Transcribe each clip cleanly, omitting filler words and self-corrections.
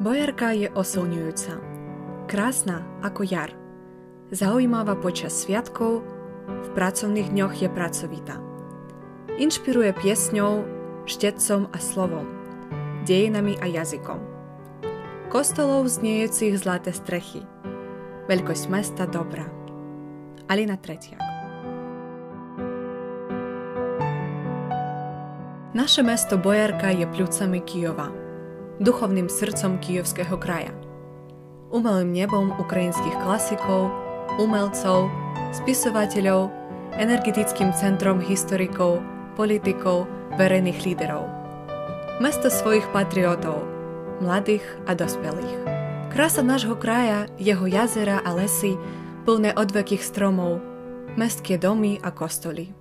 Bojarka je osilňujúca, krásna ako jar, zaujímavá počas sviatkov, v pracovných dňoch je pracovitá. Inšpiruje piesňou, štetcom a slovom, dejinami a jazykom. Kostolov zniejúcich zlaté strechy, veľkosť mesta dobrá. Alina Tretiak. Naše mesto Bojarka je pľúcami Kyjova, duchovným srdcom Kyjovského kraja, umelým nebom ukrajinských klasikov, umelcov, spisovateľov, energetickým centrom historikov, politikov, verejných líderov. Mesto svojich patriotov, mladých a dospelých. Krása nášho kraja, jeho jazera a lesy, plné odvekých stromov, mestské domy a kostoly.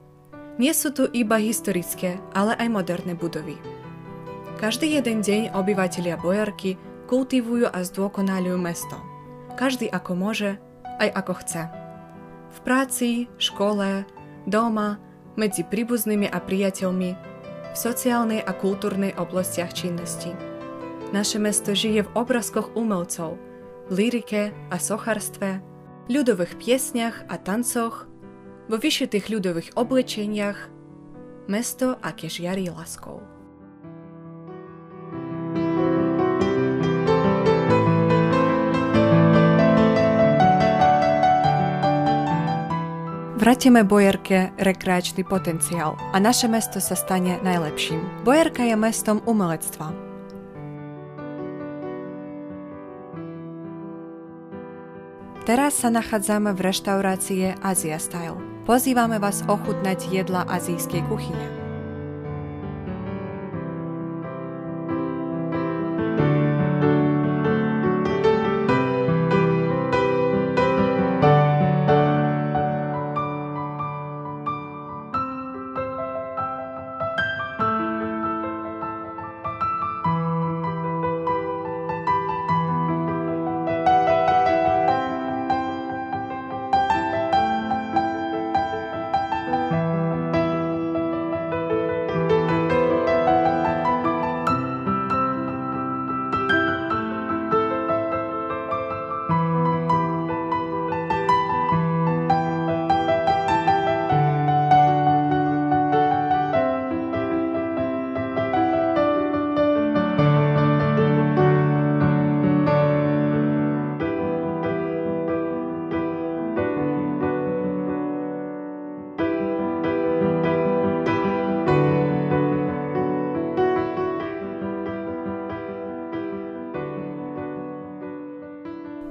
Nie sú tu iba historické, ale aj moderné budovy. Každý jeden deň obyvatelia Bojarky kultivujú a zdokonalujú mesto. Každý ako môže, aj ako chce. V práci, škole, doma, medzi príbuznými a priateľmi, v sociálnej a kultúrnej oblastiach činnosti. Naše mesto žije v obrázkoch umelcov, v lyrike a sochárstve, ľudových piesniach a tancoch, vo vyšitých ľudových oblečeniach, mesto, aké žiari láskou. Vrátime Bojarke rekreačný potenciál a naše mesto sa stane najlepším. Bojarka je mestom umelectva. Teraz sa nachádzame v reštaurácii Asia Style. Pozývame vás ochutnať jedla azijskej kuchyne.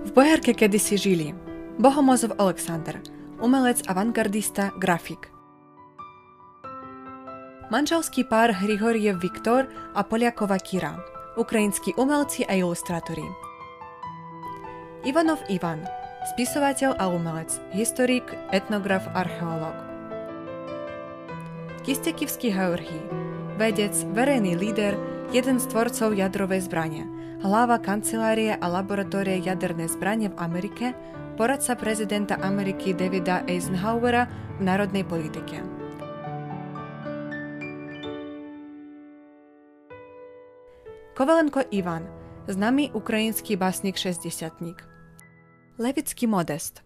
V Bojarke kedysi žili Bohomozov Oleksandr, umelec, avantgardista, grafik. Manželský pár Hrigoriev Viktor a Poliakova Kira, ukrajinskí umelci a ilustrátori. Ivanov Ivan, spisovateľ a umelec, historik, etnograf, archeológ. Kistekivský Georgij, vedec, verejný líder, jeden z tvorcov jadrovej zbrane, hlava kancelárie a laboratórie jadernej zbrane v Amerike, poradca prezidenta Ameriky Davida Eisenhowera v národnej politike. Kovalenko Ivan, známy ukrajinský básnik šesťdesiatnik. Levický Modest,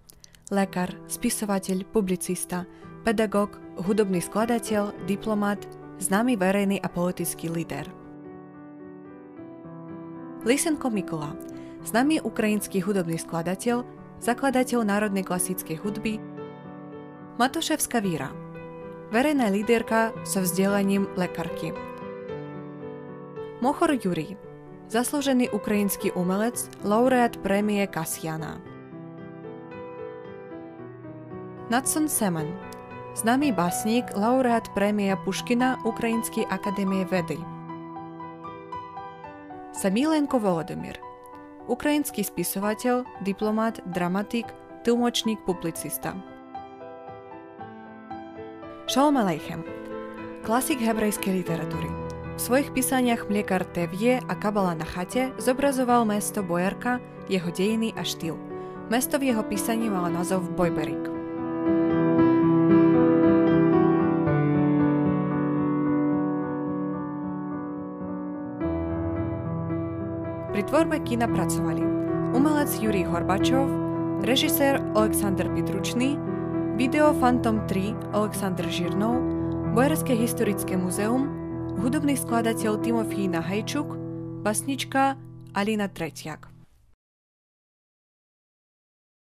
lekár, spisovateľ, publicista, pedagóg, hudobný skladateľ, diplomat, známy verejný a politický líder. Lysenko Mikola, známy ukrajinský hudobný skladateľ, zakladateľ národnej klasickej hudby. Matoševská Víra, verejná líderka so vzdelaním lekárky. Mochor Jurij, zaslúžený ukrajinský umelec, laureát prémie Kasiana. Natson Semen, známy básnik, laureát prémie Puškina Ukrajinskej akadémie vedy. Samilenko Volodymyr, ukrajinský spisovateľ, diplomat, dramatik, tlmočník, publicista. Šalom Aleichem, klasik hebrejskej literatúry. V svojich písaniach Mliekar Tevje a Kabala na chate zobrazoval mesto Bojarka, jeho dejiny a štýl. Mesto v jeho písaní malo názov Bojberik. Pri tvorbe kina pracovali umelec Jurij Horbačov, režisér Alexander Pidručný, video Fantom 3 Alexander Žirnov, Bojerské historické muzeum, hudobný skladateľ Timofína Hejčuk, basnička Alina Tretiak.